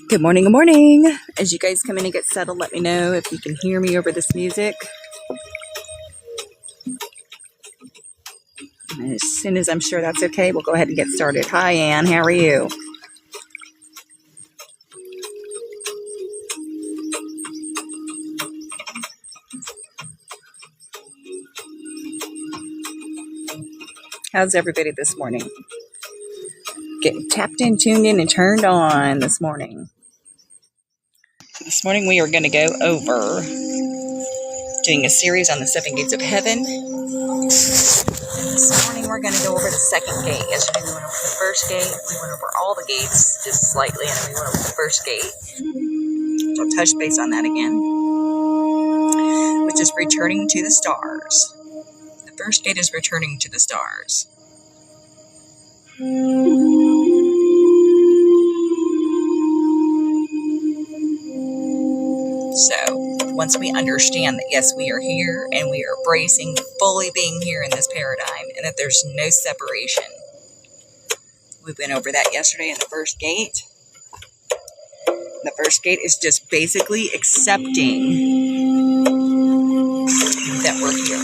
Good morning, good morning. As you guys come in and get settled, let me know if you can hear me over this music. And as soon as I'm sure that's okay, we'll go ahead and get started. Hi, Ann. How are you? How's everybody this morning? Getting tapped in, tuned in, and turned on this morning. So this morning we are going to go over doing a series on the 7 gates of heaven. And this morning we're going to go over the second gate. Yesterday we went over the first gate. We went over all the gates just slightly, and then we went over the first gate. So I'll touch base on that again, which is returning to the stars. The first gate is returning to the stars. So once we understand that, yes, we are here and we are embracing fully being here in this paradigm and that there's no separation. We went over that yesterday in the first gate. The first gate is just basically accepting that we're here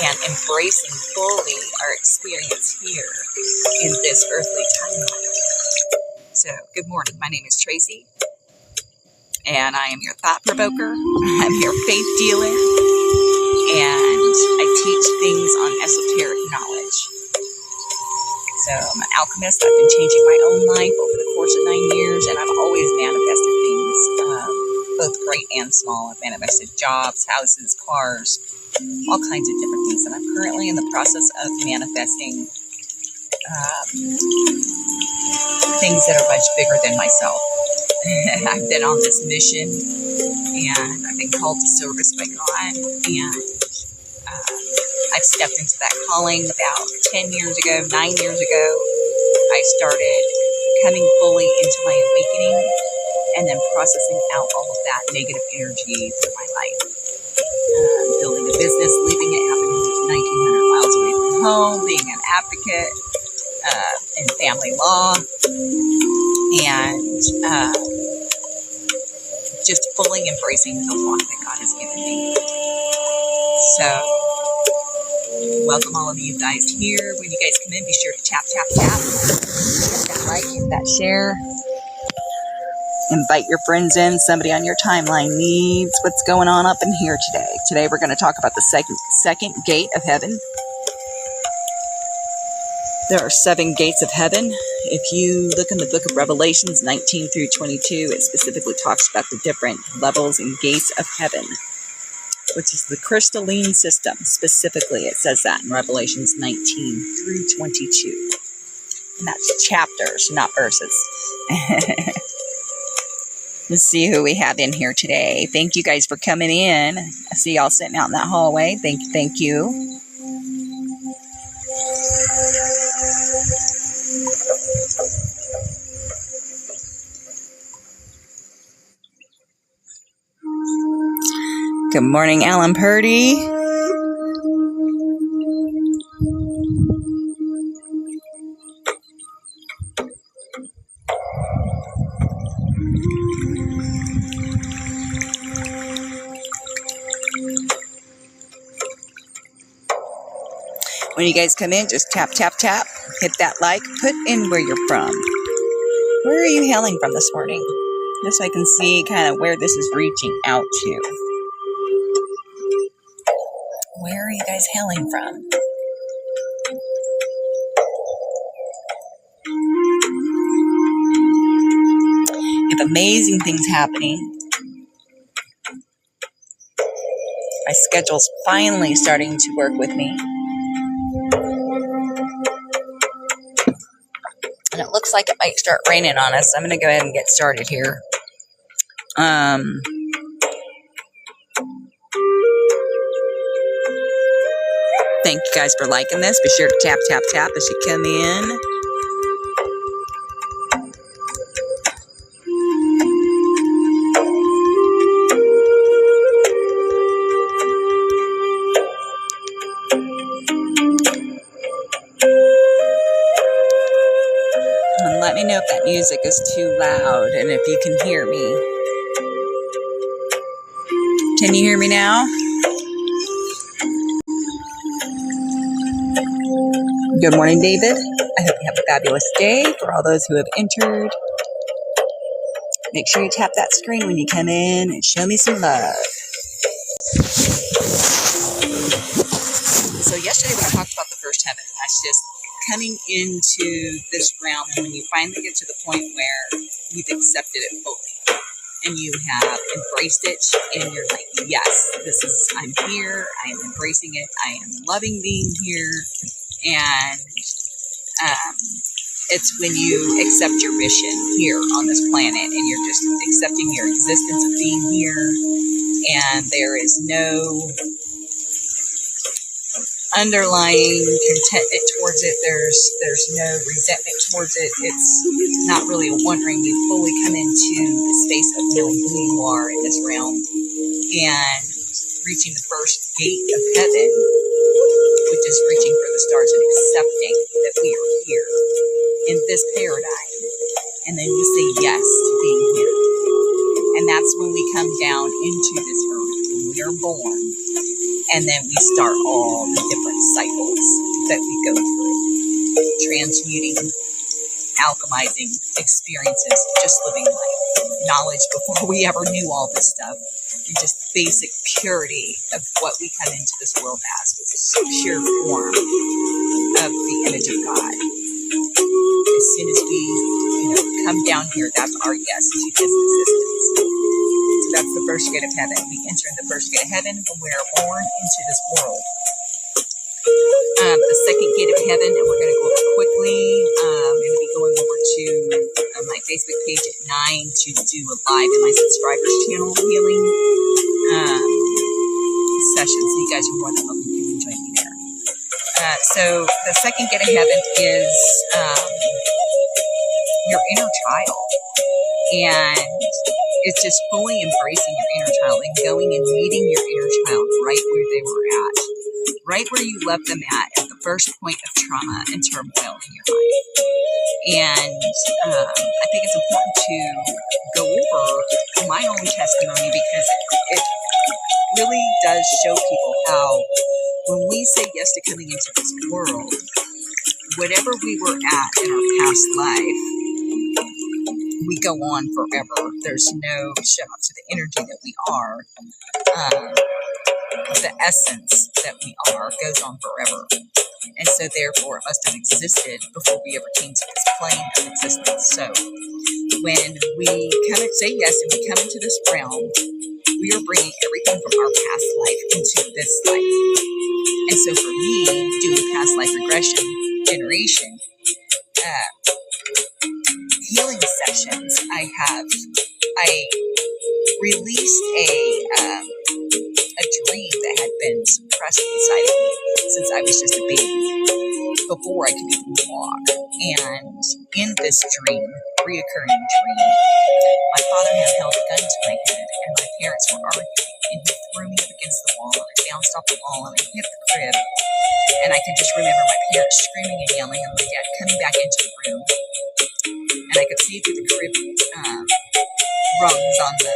and embracing fully our experience here in this earthly timeline. So, good morning. My name is Tracy, and I am your thought provoker. I'm your faith dealer, and I teach things on esoteric knowledge. So, I'm an alchemist. I've been changing my own life over the course of 9 years, and I've always manifested things, both great and small. I've manifested jobs, houses, cars, all kinds of different things. And I'm currently in the process of manifesting things that are much bigger than myself. I've been on this mission, and I've been called to service by God, and I've stepped into that calling about 10 years ago, 9 years ago. I started coming fully into my awakening and then processing out all of that negative energy through my life. Building a business, leaving it, happening 1,900 miles away from home, being an advocate in family law, and just fully embracing the walk that God has given me. So, welcome all of you guys here. When you guys come in, be sure to tap, tap, tap. Hit that like, hit that share. Invite your friends in. Somebody on your timeline needs what's going on up in here today. Today we're going to talk about the second gate of heaven. There are 7 gates of heaven. If you look in the book of Revelations 19 through 22, it specifically talks about the different levels and gates of heaven, which is the crystalline system. Specifically, it says that in Revelations 19 through 22. And that's chapters, not verses. Let's see who we have in here today. Thank you guys for coming in. I see y'all sitting out in that hallway. Thank you. Good morning, Alan Purdy. When you guys come in, just tap, tap, tap. Hit that like. Put in where you're from. Where are you hailing from this morning? Just so I can see kind of where this is reaching out to. Where are you guys hailing from? We have amazing things happening. My schedule's finally starting to work with me. And it looks like it might start raining on us. I'm going to go ahead and get started here. Thank you guys for liking this. Be sure to tap, tap, tap as you come in. And let me know if that Music is too loud, and if you can hear me. Can you hear me now? Good morning, David. I hope you have a fabulous day. For all those who have entered, make sure you tap that screen when you come in and show me some love. So yesterday we talked about the first heaven, and that's just coming into this realm, and when you finally get to the point where you've accepted it fully and you have embraced it, and you're like, yes, I'm here, I am embracing it, I am loving being here, and it's when you accept your mission here on this planet, and you're just accepting your existence of being here, and there is no underlying contentment towards it. There's no resentment towards it. It's not really a wondering. You fully come into the space of knowing who you are in this realm and reaching the first gate of heaven, which is reaching for the stars and accepting that we are here in this paradigm. And then you say yes to being here. And that's when we come down into this earth, when we are born. And then we start all the different cycles that we go through. Transmuting, alchemizing experiences, just living life. Knowledge before we ever knew all this stuff. And just basic purity of what we come into this world as. It's a pure form of the image of God. As soon as we come down here, that's our yes to this existence. That's the first gate of heaven. We enter in the first gate of heaven when we are born into this world. The second gate of heaven, and we're going to go over quickly. I'm going to be going over to my Facebook page at 9 to do a live in my subscribers channel healing session. So you guys are more than welcome to join me there. So the second gate of heaven is your inner child. And it's just fully embracing your inner child and going and meeting your inner child right where they were at, right where you left them at the first point of trauma and turmoil in your life. And I think it's important to go over my own testimony because it really does show people how when we say yes to coming into this world, whatever we were at in our past life, we go on forever. There's no shut off to the energy that we are. The essence that we are goes on forever. And so therefore it must have existed before we ever came to this plane of existence. So when we come and say yes and we come into this realm, we are bringing everything from our past life into this life. And so for me, doing past life regression generation, healing sessions, I released a dream that had been suppressed inside of me since I was just a baby, before I could even walk. And in this dream, reoccurring dream, my father had held a gun to my head, and my parents were arguing, and he threw me up against the wall, and I bounced off the wall, and I hit the crib, and I could just remember my parents screaming and yelling, and my dad coming back into the room, and I could see through the crib rungs on the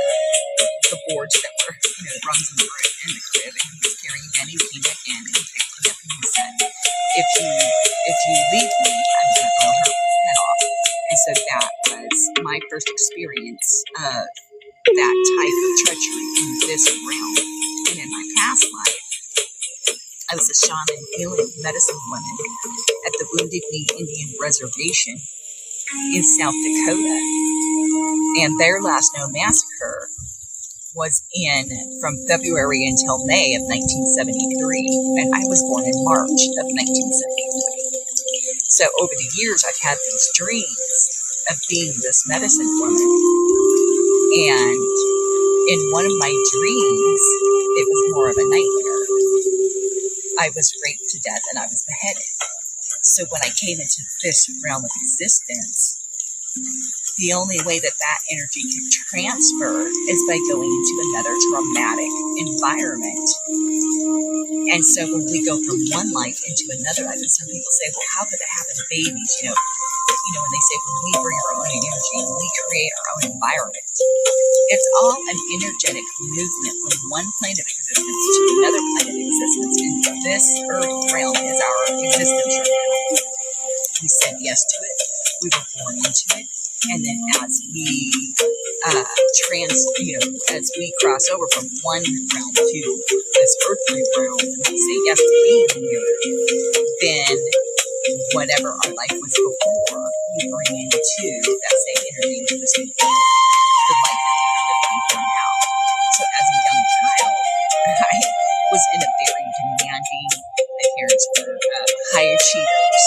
boards that were, rungs in the crib, and he was carrying a gun. He came back in, and he picked me up, and he said, if you leave me, I'm going to blow her head off. And so that was my first experience of that type of treachery in this realm. And in my past life, I was a shaman healing medicine woman at the Wounded Knee Indian Reservation in South Dakota. And their last known massacre was from February until May of 1973. And I was born in March of 1973. So over the years, I've had these dreams of being this medicine woman. And in one of my dreams, it was more of a nightmare. I was raped to death and I was beheaded. So when I came into this realm of existence, the only way that energy can transfer is by going into another traumatic environment. And so when we go from one life into another life, and some people say, well, how could that happen to babies? when they say when we bring our own energy, we create our own environment. It's all an energetic movement from one plane of existence to another plane of existence, and this earth realm is our existence right now. We said yes to it, we were born into it, and then as we as we cross over from one realm to this earthly realm, and we say yes to being here, then whatever our life was before, we bring into that same energy into this new world, the life that we are living for now. So as a young child, I was in a very demanding, my parents were high achievers.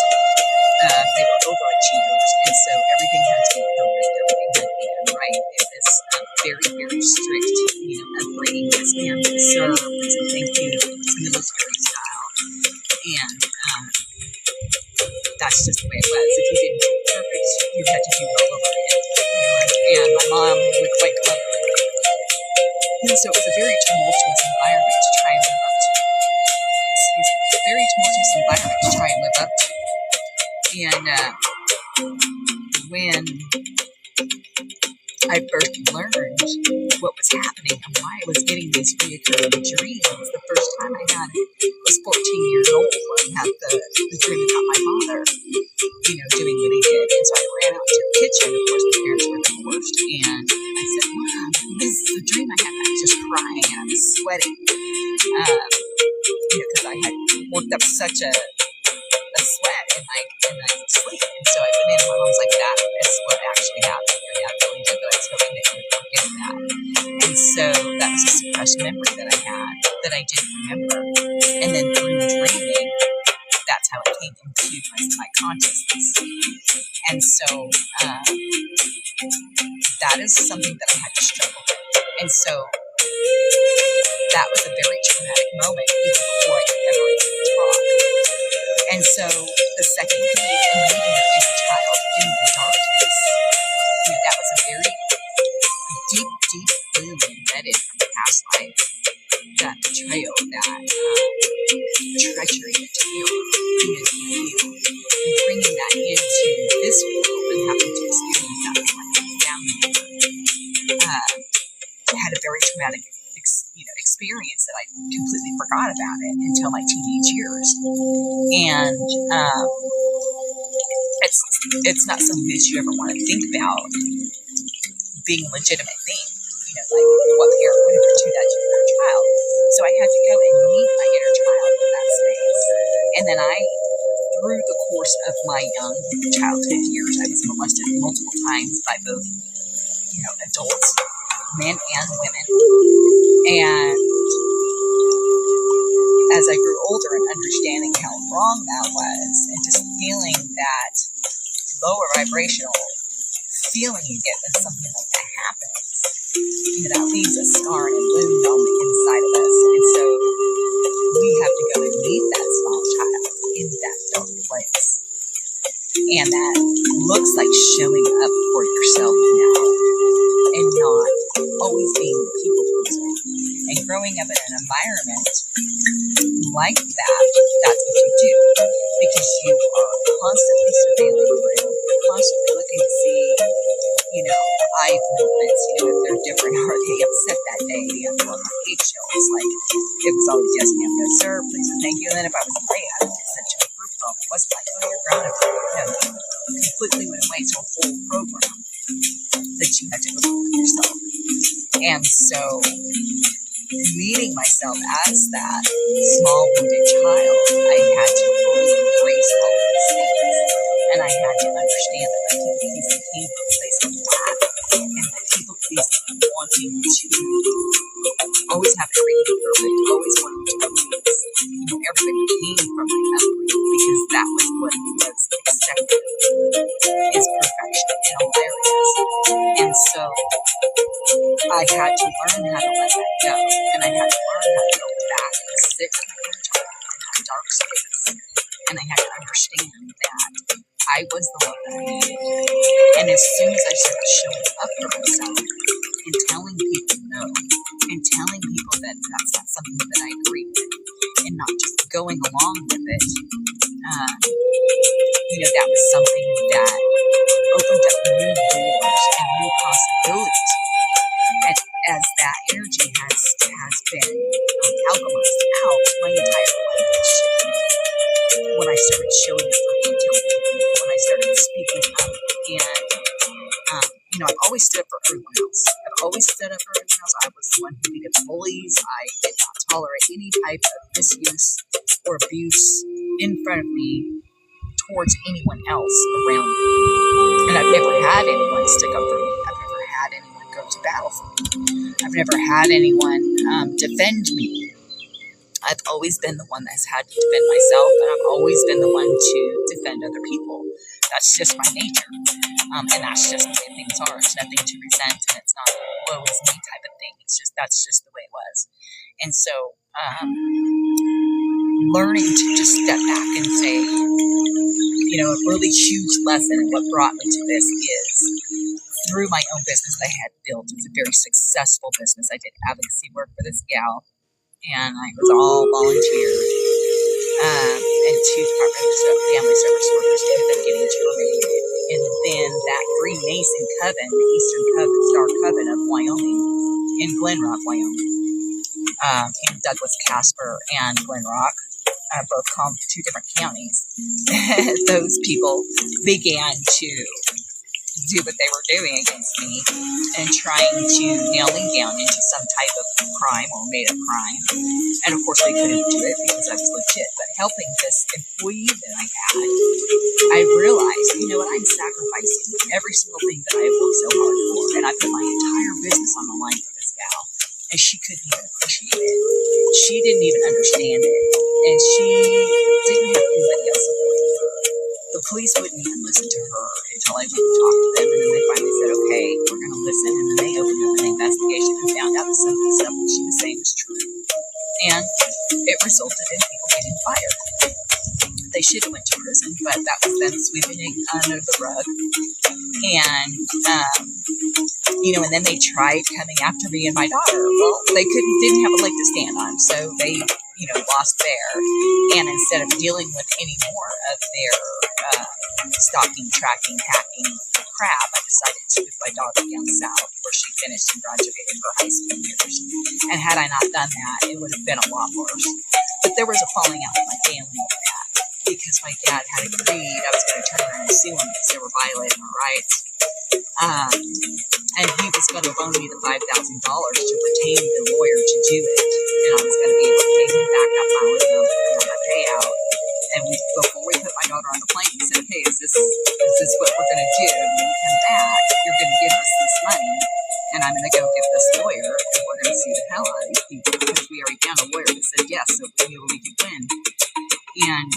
They were overachievers, and so everything had to be perfect, everything had to be done right. It was very, very strict, upbringing. Yes, ma'am, sir, please and thank you. It was military style, and that's just the way it was. If you didn't do it perfect, you had to do it all over again. And my mom would quite clever. And so it was a very tumultuous environment to try and live up to. Excuse me, a very tumultuous environment to try and live up to. And when I first learned what was happening and why I was getting these reoccurring dreams, the first time I had it was 14 years old when I had the dream about my father, doing what he did. And so I ran out to the kitchen. Of course, my parents were divorced, and I said, Mom, this is the dream I had. I was just crying and I was sweating, because I had worked up such a sweat in my sleep. And so I went in and my mom's like, that is what actually happened. Your dad really did, but I was hoping that you would forget that. And so that was a suppressed memory that I had that I didn't remember. And then through dreaming, that's how it came into my consciousness. And so that is something that I had to struggle with. And so that was a very traumatic moment, even before I could ever talk. And so the second thing, and leaving your inner child in the darkness, that was a very deep, deep wound embedded from the past life. That betrayal, that treachery, that terror, and bringing that into this world and having to experience that with my family member, had a very traumatic experience that I completely forgot about it until my teenage years. And it's not something that you ever want to think about being a legitimate thing. Like what parent would ever do that to their child? So I had to go and meet my inner child in that space. And then through the course of my young childhood years, I was molested multiple times by both, adults, men and women. And as I grew older and understanding how wrong that was, and just feeling that lower vibrational feeling you get when something like that happens, that leaves a scar and a wound on the inside of us. And so we have to go and meet that small child in that dark place. And that looks like showing up for yourself now and not always being the people pleaser. And growing up in an environment like that, that's what you do. Because you are constantly surveilling the room, you're constantly looking to see, eye movements, if they're different. Are they upset that day? Do you have to walk on eggshells? Like, it was always yes, ma'am, no, sir, please and thank you. And then if I was late, I would get sent to a group home. It wasn't like, oh, you're grown up. No, you completely went away to a whole program that you had to overcome yourself. And so, meeting myself as that small wounded child, I had to fully embrace all of these things. And I had to understand that my people pleasing came from a place of lack, and my people pleasing wanting to always have everything perfect, always wanting to please. Everybody came from my upbringing because that was what was expected, is perfection in all areas. And so I had to learn how to let that go, and I had to learn how to go back and sit in my inner child in that dark space. And I had to understand that I was the one that I needed. And as soon as I started showing up for myself and telling people no, and telling people that that's not something that I agree with, and not just going along with it, that was something that I've always stood up for everyone else. I've always stood up for everyone else. I was the one who hated bullies. I did not tolerate any type of misuse or abuse in front of me towards anyone else around me. And I've never had anyone stick up for me. I've never had anyone go to battle for me. I've never had anyone defend me. I've always been the one that's had to defend myself, and I've always been the one to defend other people. That's just my nature. And that's just the way things are. It's nothing to resent, and it's not woe is me type of thing. That's just the way it was. And so, learning to just step back and say, a really huge lesson and what brought me to this is through my own business that I had built. It was a very successful business. I did advocacy work for this gal, and I was all volunteer. And two Department of Family Service workers ended up getting terminated. And then that Freemason coven, the Eastern Coven, Star Coven of Wyoming, in Glen Rock, Wyoming, in Douglas, Casper, and Glen Rock, both two different counties, those people began to do what they were doing against me and trying to nail me down into some type of crime or made up crime. And of course they couldn't do it because I was legit. But helping this employee that I had, I realized, I'm sacrificing every single thing that I have worked so hard for. And I put my entire business on the line for this gal. And she couldn't even appreciate it. She didn't even understand it. And she didn't have anybody else supporting her. The police wouldn't even listen to her until I went and talked to them. And then they finally said, okay, we're going to listen. And then they opened up an investigation and found out that some of the stuff that she was saying was true. And it resulted in people getting fired. They should have went to prison, but that was them sweeping it under the rug. And, and then they tried coming after me and my daughter. Well, they didn't have a leg to stand on, so they, lost there. And instead of dealing with any more of their stalking, tracking, hacking crap, I decided to move my daughter down south, where she finished and graduated her high school years. And had I not done that, it would have been a lot worse. But there was a falling out with my family over that, because my dad had agreed I was going to turn around and sue him because they were violating our rights. And he was going to loan me the $5,000 to retain the lawyer to do it. And I was going to be able to pay him back that $5,000 on my payout. And before we put my daughter on the plane, we said, okay, is this what we're going to do? And when we come back, you're going to give us this money, and I'm going to go get this lawyer, and we're going to sue the hell out of these people, because we already found a lawyer that said yes, so we knew we could win. And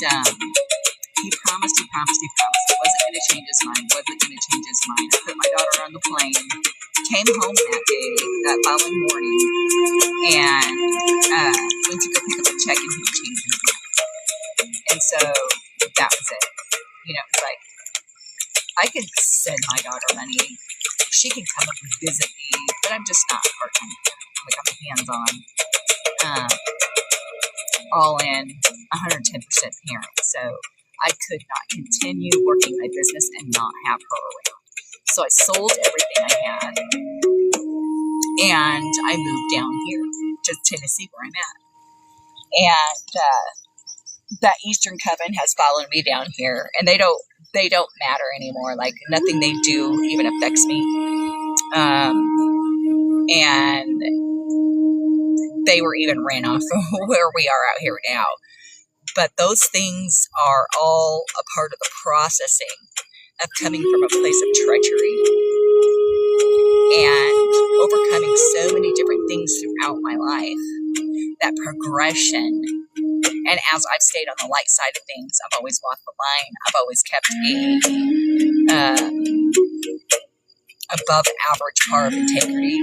he promised. He wasn't going to change his mind. I put my daughter on the plane, came home that following morning, and went to go pick up a check, and he changed his mind. And so that was it. It's like, I could send my daughter money. She can come up and visit me, but I'm just not part-time. I'm a hands-on, all in, 110% parent. So I could not continue working my business and not have her around. So I sold everything I had, and I moved down here to Tennessee, where I'm at. And that Eastern Coven has followed me down here, and they don't matter anymore. Like, nothing they do even affects me. And they were even ran off where we are out here now. But those things are all a part of the processing of coming from a place of treachery and overcoming so many different things throughout my life. That progression. And as I've stayed on the light side of things, I've always walked the line. I've always kept a above average par of integrity,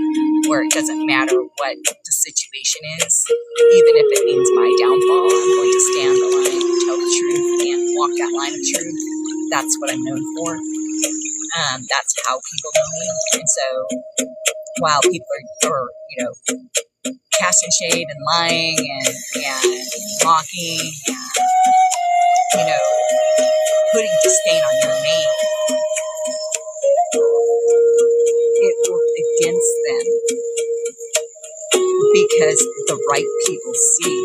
where it doesn't matter what the situation is. Even if it means my downfall, I'm going to stand the line and tell the truth and walk that line of truth. That's what I'm known for. That's how people know me. And so while people are casting shade and lying and mocking and, putting disdain on your name, it worked against them, because the right people see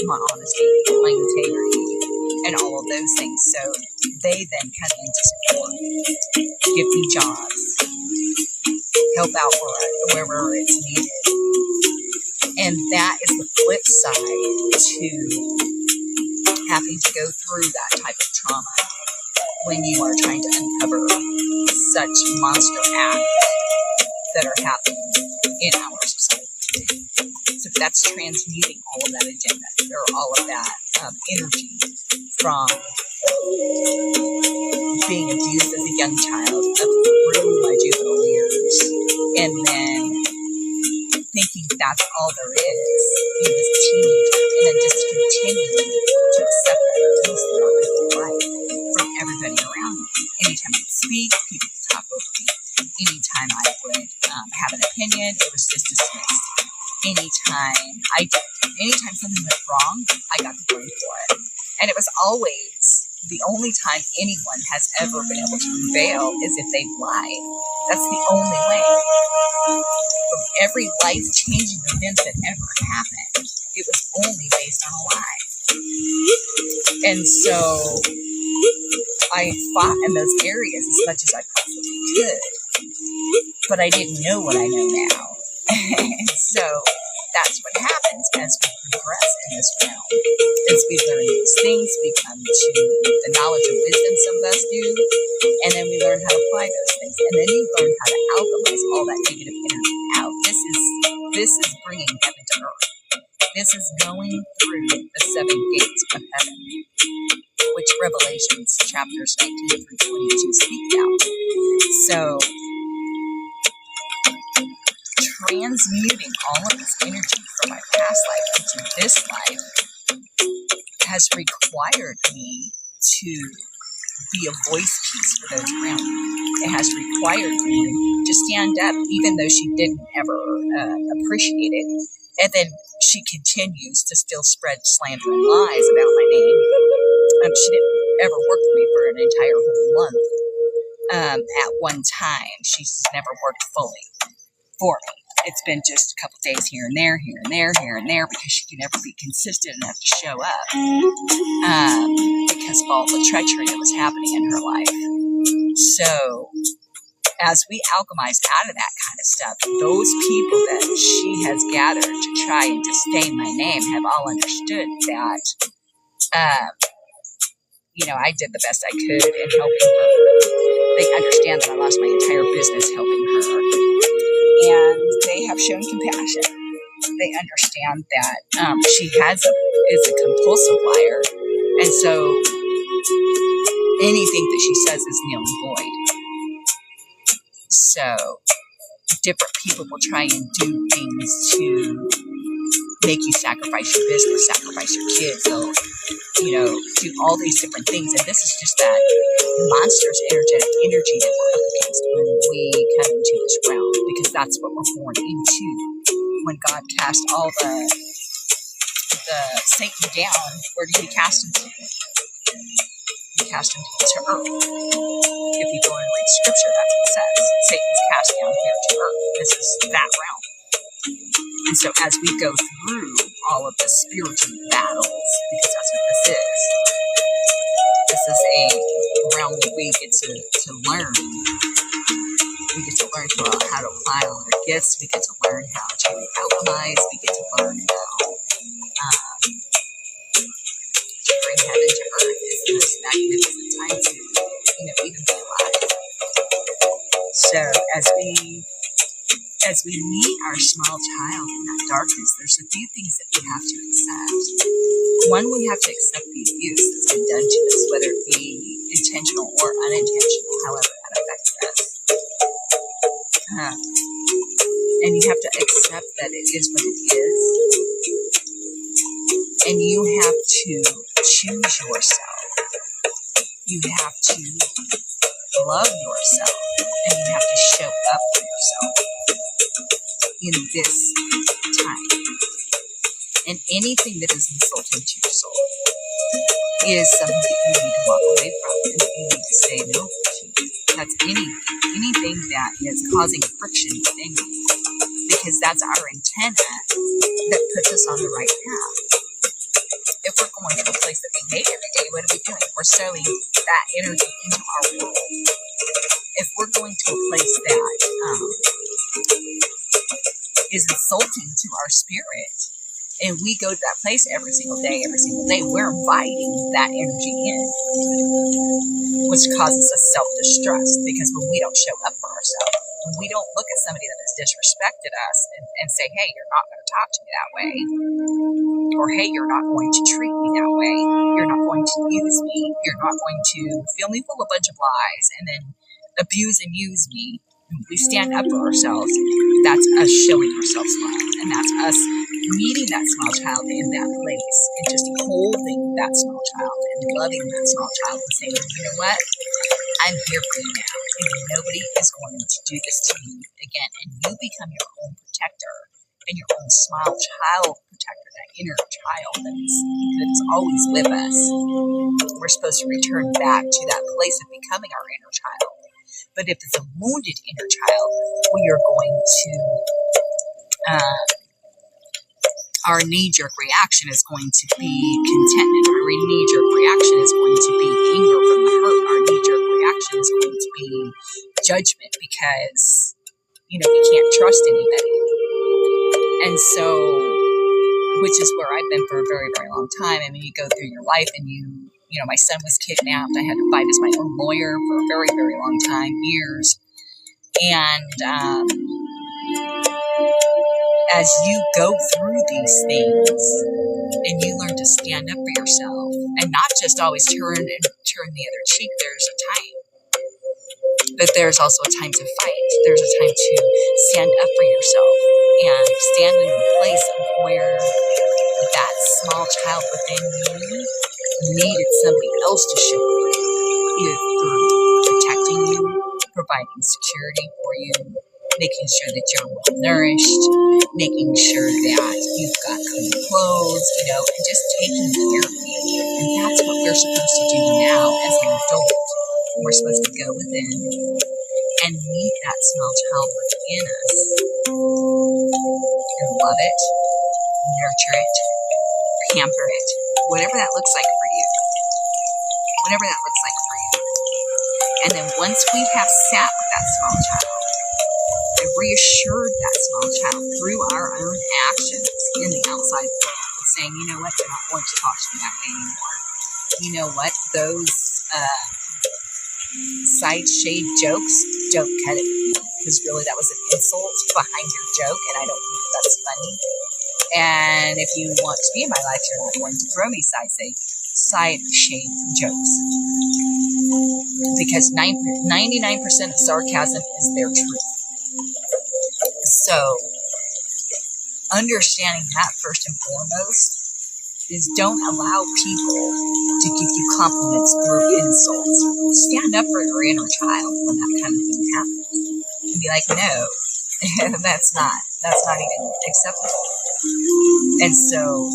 my honesty, my integrity, and all of those things. So they then come in to support, give me jobs, help out wherever it's needed. And that is the flip side to having to go through that type of trauma when you are trying to uncover such monster acts that are happening in our society. So that's transmuting all of that agenda, or all of that energy from being abused as a young child up through my juvenile years, and then thinking that's all there is as a teenager, and then just continuing to accept that abuse throughout my whole life from everybody around me. Anytime I'd speak, people would talk over me. Anytime I would have an opinion, it was just dismissed. Anytime something went wrong, I got the blame for it. And it was always the only time anyone has ever been able to prevail is if they've lied. That's the only way. From every life-changing event that ever happened, it was only based on a lie. And so I fought in those areas as much as I possibly could. But I didn't know what I know now. And so that's what happens as we progress in this realm. As we learn these things, we come to the knowledge and wisdom some of us do, and then we learn how to apply those things. And then you learn how to alchemize all that negative energy out. This is bringing heaven to earth. This is going through the 7 gates of heaven, which Revelations chapters 19 through 22 speak about. So transmuting all of this energy from my past life into this life has required me to be a voice piece for those around me. It has required me to stand up, even though she didn't ever appreciate it. And then she continues to still spread slander and lies about my name. She didn't ever work with me for an entire whole month. At one time, she's never worked fully for me. It's been just a couple days here and there, because she could never be consistent enough to show up because of all the treachery that was happening in her life. So as we alchemize out of that kind of stuff, those people that she has gathered to try and disdain my name have all understood that, I did the best I could in helping her. They understand that I lost my entire business helping her. And they have shown compassion. They understand that she is a compulsive liar. And so anything that she says is null and void. So different people will try and do things to make you sacrifice your business, sacrifice your kids. They'll, do all these different things. And this is just that monstrous energetic energy that we're up against when we come into this realm, because that's what we're born into. When God cast all the Satan down, where did he cast him to? He cast him to earth. If you go and read scripture, that's what it says. Satan's cast down here to earth. This is that realm. And so as we go through all of the spiritual battles, because that's what this is a realm where we get to learn. We get to learn how to apply all our gifts. We get to learn how to alchemize. We get to learn how to bring heaven to earth. It's this magnificent time to, even be alive. So as we meet our small child in that darkness, there's a few things that we have to accept. One, we have to accept the abuse that's been done to us, whether it be intentional or unintentional, however that affects us. And you have to accept that it is what it is. And you have to choose yourself. You have to love yourself. And you have to show up for yourself in this time. And anything that is insulting to your soul is something that you need to walk away from and that you need to say no to. That's anything that is causing friction within you, because that's our antenna that puts us on the right path. If we're going to a place that we hate every day, what are we doing? We're sowing that energy into our world. If we're going to a place that is insulting to our spirit, and we go to that place every single day, we're inviting that energy in, which causes us self-distrust, because when we don't show up for ourselves, when we don't look at somebody that has disrespected us and say, hey, you're not going to talk to me that way, or hey, you're not going to treat me that way, you're not going to use me, you're not going to fill me full of a bunch of lies and then abuse and use me. When we stand up for ourselves, that's us showing ourselves love, and that's us meeting that small child in that place and just holding that small child and loving that small child and saying, you know what, I'm here for you now, and nobody is going to do this to you again. And you become your own protector and your own small child protector, that inner child that is always with us. We're supposed to return back to that place of becoming our inner child. But if it's a wounded inner child, we are going to, our knee-jerk reaction is going to be contentment. Our knee-jerk reaction is going to be anger from the hurt. Our knee-jerk reaction is going to be judgment, because, we can't trust anybody. And so, which is where I've been for a very, very long time. I mean, you go through your life and my son was kidnapped. I had to fight as my own lawyer for a very, very long time, years. And as you go through these things and you learn to stand up for yourself and not just always turn the other cheek, there's a time. But there's also a time to fight. There's a time to stand up for yourself and stand in a place of where that small child within you needed somebody else to show up, either through protecting you, providing security for you, making sure that you're well nourished, making sure that you've got clean clothes, and just taking care of you. And that's what we're supposed to do now as an adult. We're supposed to go within and meet that small child within us and love it, nurture it, pamper it, whatever that looks like for you. Whatever that looks like for you. And then once we have sat with that small child and reassured that small child through our own actions in the outside world, and saying, you know what, you're not going to talk to me that way anymore. You know what, those side shade jokes, don't cut it with me, because really that was an insult behind your joke, and I don't think that's funny. And if you want to be in my life, you're not going to throw me side shade jokes, because 99% of sarcasm is their truth. So understanding that first and foremost is, don't allow people to give you compliments through insults. Stand up for your inner child when that kind of thing happens and be like, no, that's not even acceptable. And so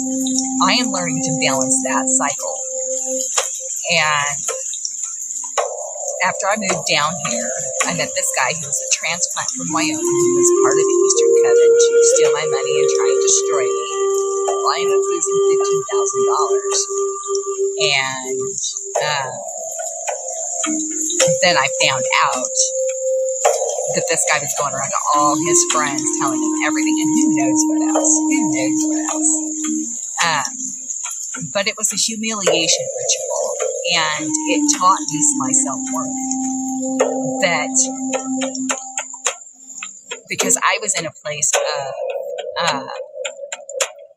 I am learning to balance that cycle. And after I moved down here, I met this guy who was a transplant from Wyoming. He was part of the Eastern Coven to steal my money and try and destroy me. Well, I ended up losing $15,000. And then I found out that this guy was going around to all his friends telling them everything, and who knows what else. But it was a humiliation ritual, and it taught me my self-worth. That because I was in a place of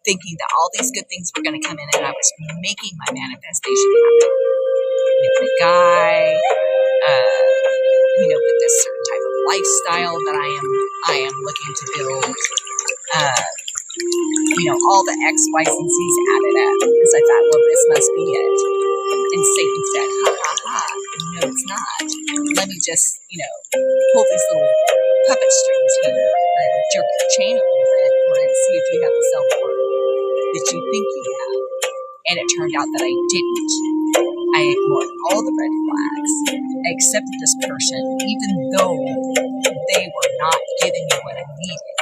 thinking that all these good things were going to come in, and I was making my manifestation happen. The guy, with this certain type of lifestyle that I am looking to build. All the X, Y's, and Z's added up, because I thought, well, this must be it. And Satan said, ha, ha, ha, no, it's not. Let me just, pull these little puppet strings here and jerk your chain a little bit and see if you have the self-worth that you think you have. And it turned out that I didn't. I ignored all the red flags. I accepted this person, even though they were not giving me what I needed.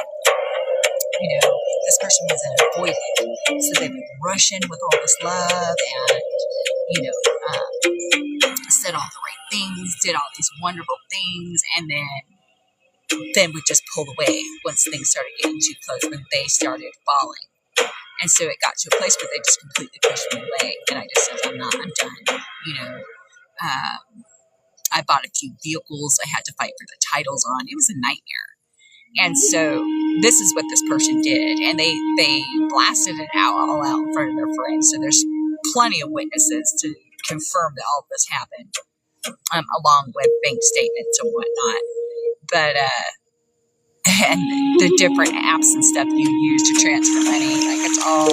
This person was an avoidant, so they would rush in with all this love and, said all the right things, did all these wonderful things, and then then would just pull away once things started getting too close, when they started falling. And so it got to a place where they just completely pushed me away. And I just said, I'm done. I bought a few vehicles I had to fight for the titles on. It was a nightmare. And so this is what this person did. And they blasted it all out in front of their friends. So there's plenty of witnesses to confirm that all of this happened, along with bank statements and whatnot. But, and the different apps and stuff you use to transfer money, like it's all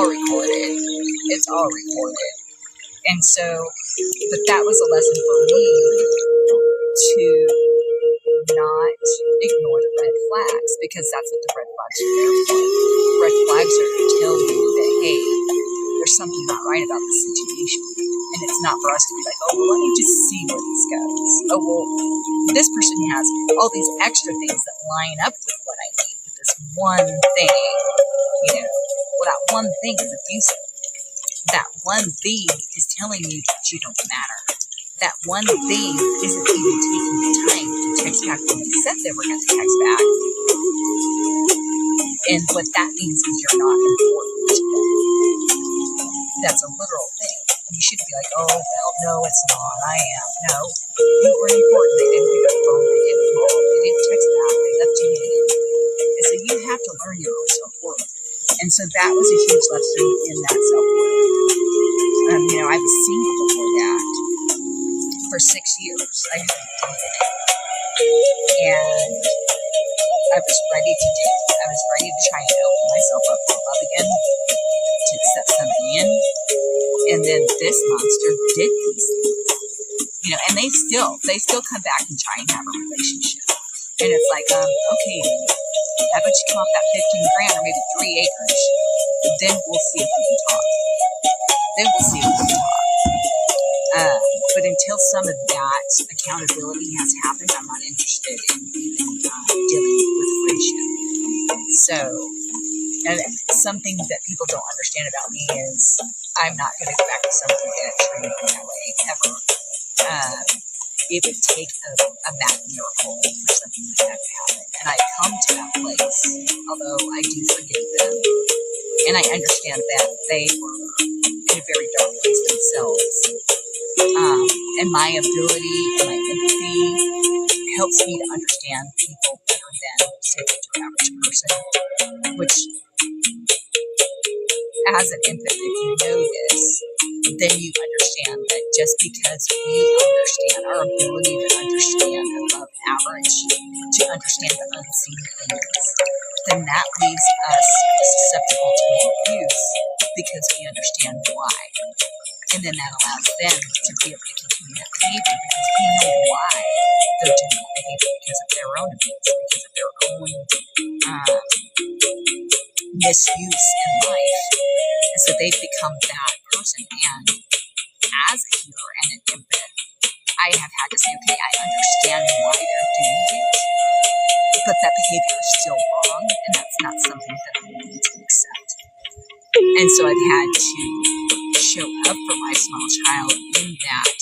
recorded. It's all recorded. And so, but that was a lesson for me to not ignore the red flags, because that's what the red flags are there for. Red flags are to tell you that, hey, there's something not right about this situation. And it's not for us to be like, oh, well, let me just see where this goes. Oh, well, this person has all these extra things that line up with what I need. But this one thing, well, that one thing is abusive. That one thing is telling you that you don't matter. That one thing isn't even taking the time to text back when they said they were going to text back. And what that means is you're not important to them. That's a literal thing. And you shouldn't be like, oh, well, no, it's not. I am. No, you were important. They didn't pick up the phone. They didn't call. They didn't text back. They left you hanging. And so you have to learn your own self-worth. And so that was a huge lesson in that self-worth. I was single before that for 6 years. I hadn't dated. And I was ready to date. I was ready to try and open myself up to love again, to accept somebody in. And then this monster did these things. And they still come back and try and have a relationship. And it's like, okay, how about you come off that 15 grand or maybe 3 acres? Then we'll see if we can talk. But until some of that accountability has happened, I'm not interested in even dealing with friendship. So, and something that people don't understand about me is I'm not going to go back to somebody that treated me that way, ever. It would take a mad miracle for something like that to happen. And I come to that place, although I do forgive them. And I understand that they were in a very dark place themselves. And my ability and my empathy helps me to understand people better than, say, the average person. Which, as an empath, if you know this, then you understand that just because we understand our ability to understand above average, to understand the unseen things, then that leaves us susceptible to more abuse because we understand why. And then that allows them to be able to continue that behavior because we know why they're doing that behavior, because of their own abuse, because of their own misuse in life. And so they've become that person. And as a healer and an empath, I have had to say, okay, I understand why they're doing it, but that behavior is still wrong, and that's not something that I'm willing to accept. And so I've had to show up for my small child in that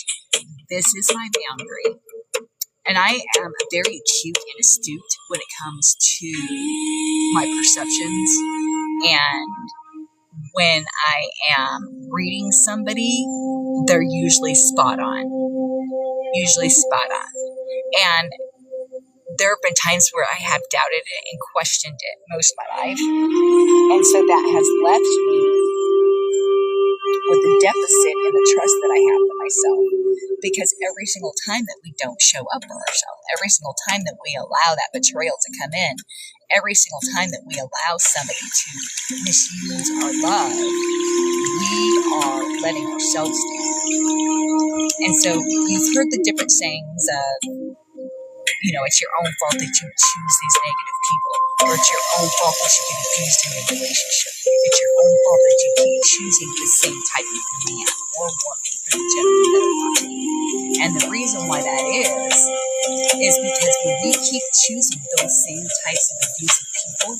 this is my boundary. And I am very acute and astute when it comes to my perceptions. And when I am reading somebody, they're usually spot on. And there have been times where I have doubted it and questioned it most of my life. And so that has left me with a deficit in the trust that I have for myself. Because every single time that we don't show up for ourselves, every single time that we allow that betrayal to come in, every single time that we allow somebody to misuse our love, we are letting ourselves down. And so you've heard the different sayings of, it's your own fault that you choose these negative people, or it's your own fault that you get abused in your relationship. It's your own fault that you keep choosing the same type of man or woman for the gentleman that are watching you. And the reason why that is because when we keep choosing those same types of abusive people,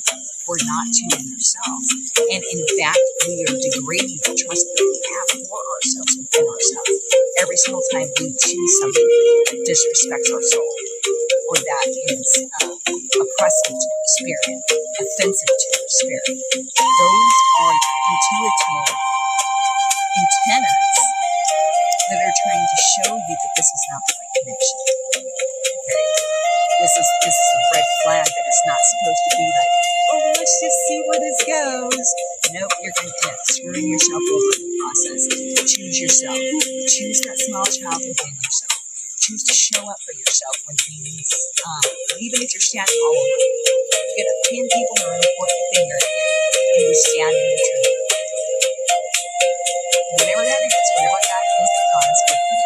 we're not choosing ourselves. And in fact, we are degrading the trust that we have for ourselves within ourselves. Every single time we choose somebody that disrespects our soul, or that is oppressive to your spirit, offensive to your spirit. Those are intuitive antennas that are trying to show you that this is not the right connection. Okay? This is a red flag that is not supposed to be like, oh, let's just see where this goes. Nope, you're going to end up screwing yourself over in the process. Choose yourself. Choose that small child within yourself. Choose to show up for yourself when things, even if you're standing all alone. You get 10 people who are pointing the finger at you, and you stand in your truth. Whatever that is, whatever that is that God has given you.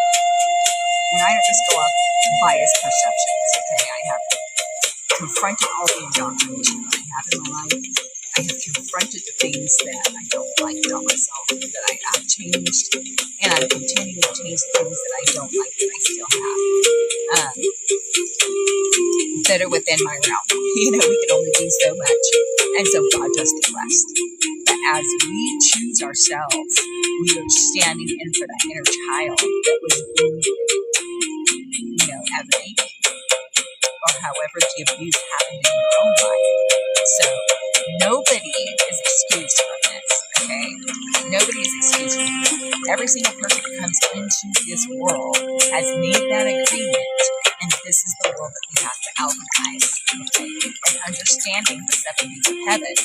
And I don't just go off biased perceptions, okay? I have confronted all the indoctrination that I have in my life. I have confronted the things that I don't like about myself, that I have changed, and I'm continuing to change the things that I don't like that I still have, that are within my realm. You know, we can only do so much, and so God does the rest. But as we choose ourselves, we are standing in for that inner child that was wounded, you know, as an baby, or however the abuse happened in your own life. So nobody is excused from this, okay? Nobody is excused from this. Every single person that comes into this world has made that agreement, and this is the world that we have to alchemize, okay? And understanding the 7 days of heaven,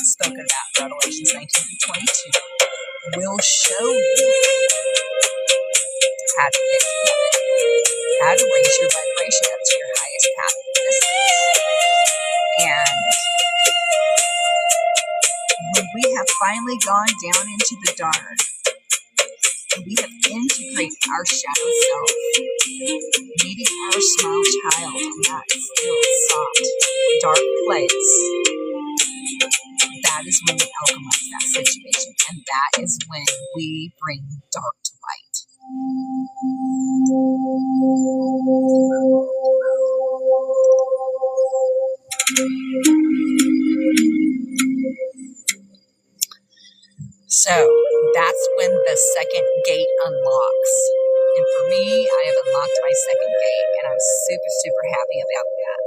spoken about in Revelations 19-22, will show you how to get to heaven, how to raise your vibration up to your highest path of existence. And when we have finally gone down into the dark, and we have integrated our shadow self, meeting our small child in that still, soft, dark place, that is when we alchemize that situation, and that is when we bring dark to light. So that's when the second gate unlocks. And for me, I have unlocked my second gate, and I'm super, super happy about that.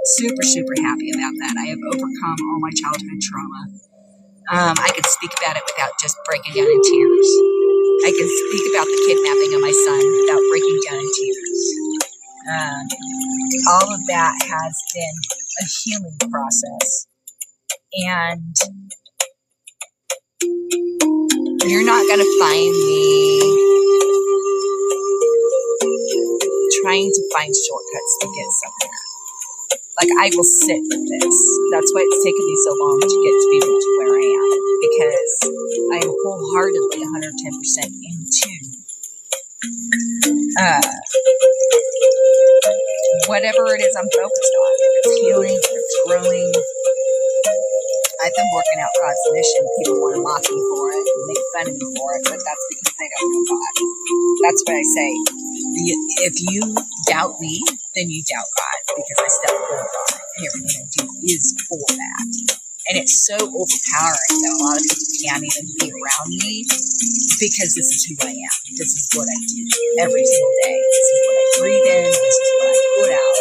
Super, super happy about that. I have overcome all my childhood trauma. I could speak about it without just breaking down in tears. I can speak about the kidnapping of my son without breaking down in tears. All of that has been a healing process. And you're not going to find me trying to find shortcuts to get somewhere. Like, I will sit with this. That's why it's taken me so long to get to be able to where I am. Because I am wholeheartedly 110% into whatever it is I'm focused on. If it's healing, if it's growing. I've been working out God's mission. People want to mock me for it and make fun of me for it, but that's because they don't know God. That's what I say. If you doubt me, then you doubt God, because I step before God, and everything I do is for that. And it's so overpowering that a lot of people can't even be around me, because this is who I am. This is what I do every single day. This is what I breathe in. This is what I put out.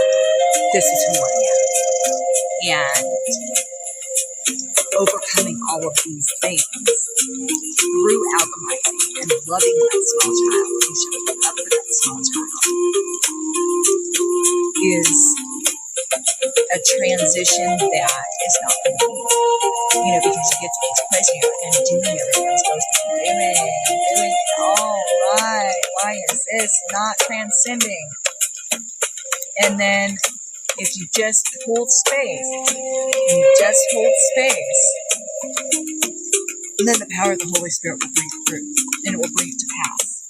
This is who I am. And overcoming all of these things through alchemizing and loving that small child and showing up for that small child is a transition that is not going to be easy. You know, because you get to each place and you're kind of doing everything I'm supposed to be doing. I'm doing it all right. Why is this not transcending? And then if you just hold space, and then the power of the Holy Spirit will bring it through, and it will bring it to pass.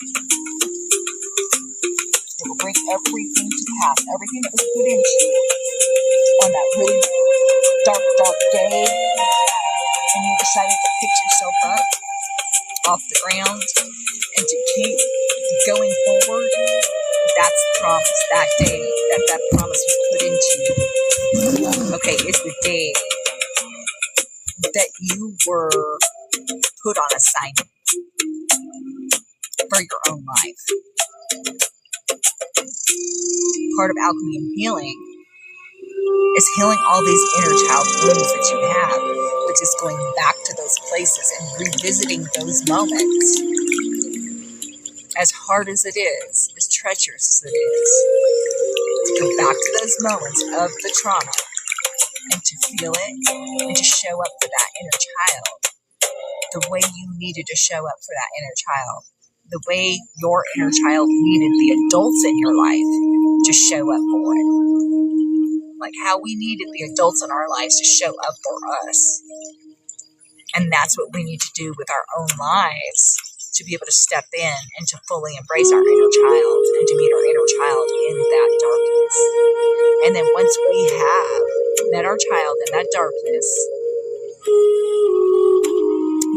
It will bring everything to pass, everything that was put into you on that really dark, dark day, and you decided to pick yourself up off the ground and to keep going forward. That's the promise. That day that promise was put into you, okay, is the day that you were put on assignment for your own life. part of alchemy and healing is healing all these inner child wounds that you have, which is going back to those places and revisiting those moments. As hard as it is, as treacherous as it is, to go back to those moments of the trauma and to feel it and to show up for that inner child the way you needed to show up for that inner child, the way your inner child needed the adults in your life to show up for it. Like how we needed the adults in our lives to show up for us. And that's what we need to do with our own lives, to be able to step in and to fully embrace our inner child and to meet our inner child in that darkness. And then once we have met our child in that darkness,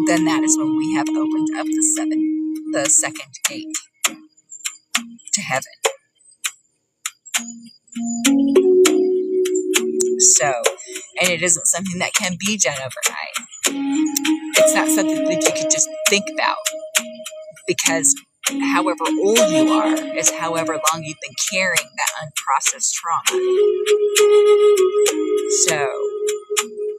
then that is when we have opened up the second gate to heaven. So, and it isn't something that can be done overnight. It's not something that you could just think about, because however old you are is however long you've been carrying that unprocessed trauma. So,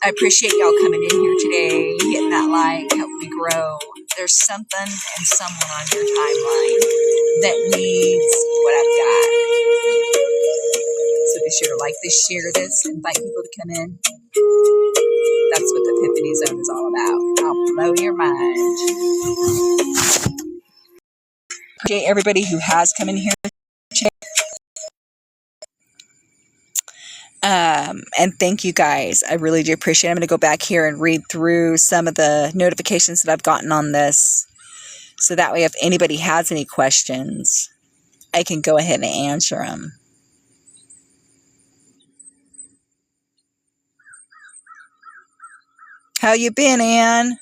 I appreciate y'all coming in here today, hitting that like, help me grow. There's something and someone on your timeline that needs what I've got. So be sure to like this, share this, invite people to come in. That's what the Epiphany Zone is all about. I'll blow your mind. Appreciate everybody who has come in here. And thank you guys. I really do appreciate it. I'm going to go back here and read through some of the notifications that I've gotten on this. So that way, if anybody has any questions, I can go ahead and answer them. How you been, Ann?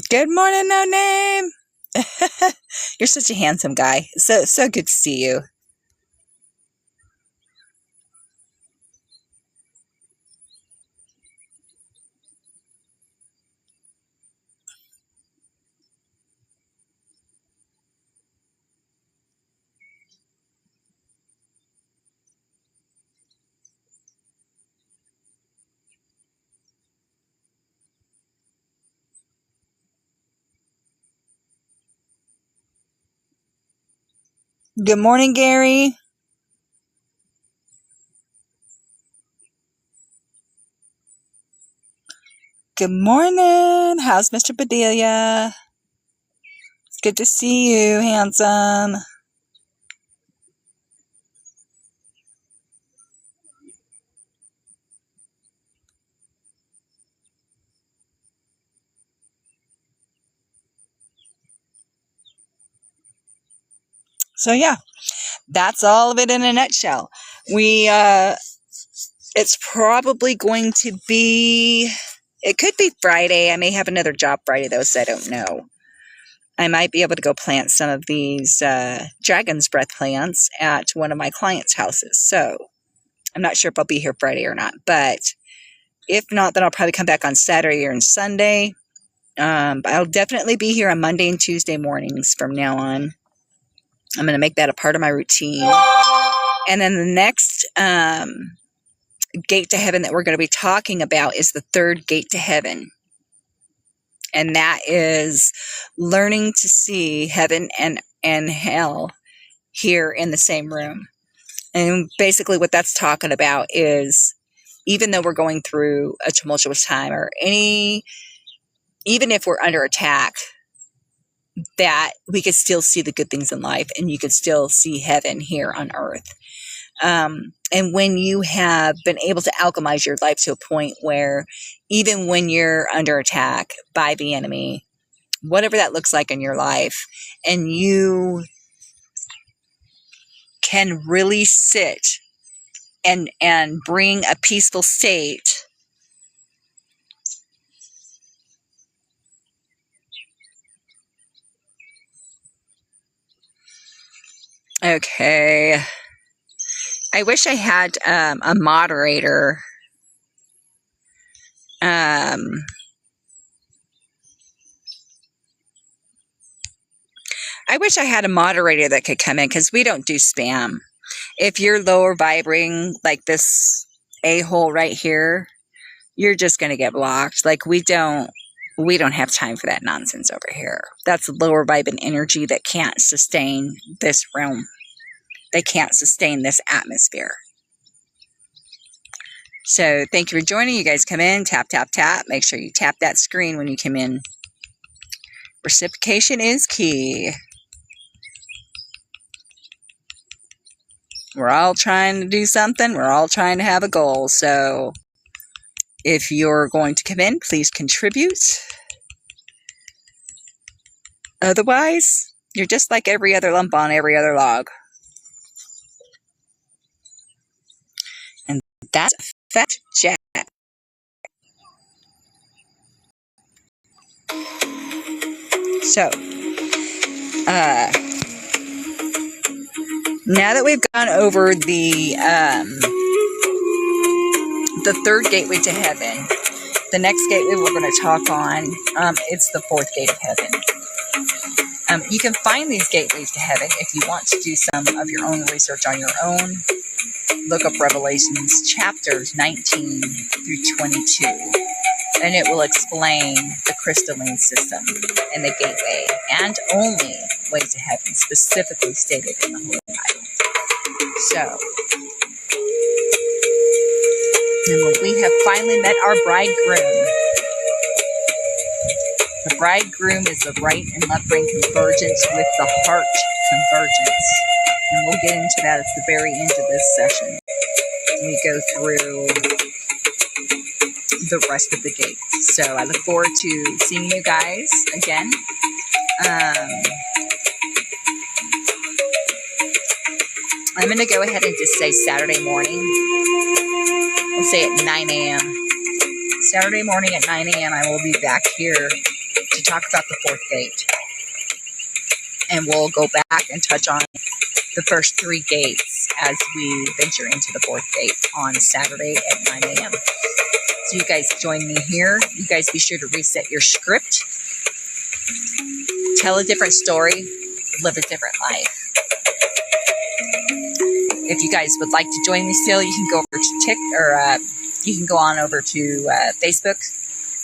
Good morning, No Name. You're such a handsome guy. So good to see you. Good morning, Gary. Good morning. How's Mr. Bedelia? It's good to see you, handsome. So yeah, that's all of it in a nutshell. It's probably going to be, it could be Friday. I may have another job Friday though, so I don't know. I might be able to go plant some of these dragon's breath plants at one of my clients' houses. So I'm not sure if I'll be here Friday or not, but if not, then I'll probably come back on Saturday or Sunday. But I'll definitely be here on Monday and Tuesday mornings from now on. I'm going to make that a part of my routine. And then the next gate to heaven that we're going to be talking about is the third gate to heaven. And that is learning to see heaven and hell here in the same room. And basically what that's talking about is, even though we're going through a tumultuous time, or even if we're under attack, that we could still see the good things in life, and you could still see heaven here on earth. And when you have been able to alchemize your life to a point where even when you're under attack by the enemy, whatever that looks like in your life, and you can really sit and bring a peaceful state Okay. I wish I had a moderator. I wish I had a moderator that could come in, because we don't do spam. If you're lower vibrating like this a-hole right here, you're just going to get blocked. Like, we don't have time for that nonsense over here. That's lower vibing energy that can't sustain this realm. They can't sustain this atmosphere. So thank you for joining. You guys come in, tap, tap, tap. Make sure you tap that screen when you come in. Reciprocation is key. We're all trying to do something. We're all trying to have a goal. So if you're going to come in, please contribute. Otherwise, you're just like every other lump on every other log. And that's a fact, Jack. So, now that we've gone over the third gateway to heaven, the next gateway we're going to talk on, it's the fourth gate of heaven. You can find these gateways to heaven if you want to do some of your own research on your own. Look up Revelations chapters 19 through 22, and it will explain the crystalline system and the gateway and only way to heaven specifically stated in the Holy Bible. So, and when we have finally met our bridegroom, the bridegroom is the right and left brain convergence with the heart convergence. And we'll get into that at the very end of this session. We go through the rest of the gates. So I look forward to seeing you guys again. I'm going to go ahead and just say Saturday morning. We'll say at 9 a.m. Saturday morning at 9 a.m. I will be back here to talk about the fourth gate. And we'll go back and touch on the first three gates as we venture into the fourth gate on Saturday at 9 a.m. So you guys join me here. You guys be sure to reset your script. Tell a different story. Live a different life. If you guys would like to join me still, you can go over to you can go on over to Facebook.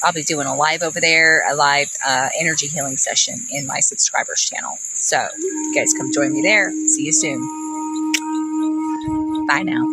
I'll be doing a live over there, a live energy healing session in my subscribers channel. So you guys come join me there. See you soon. Bye now.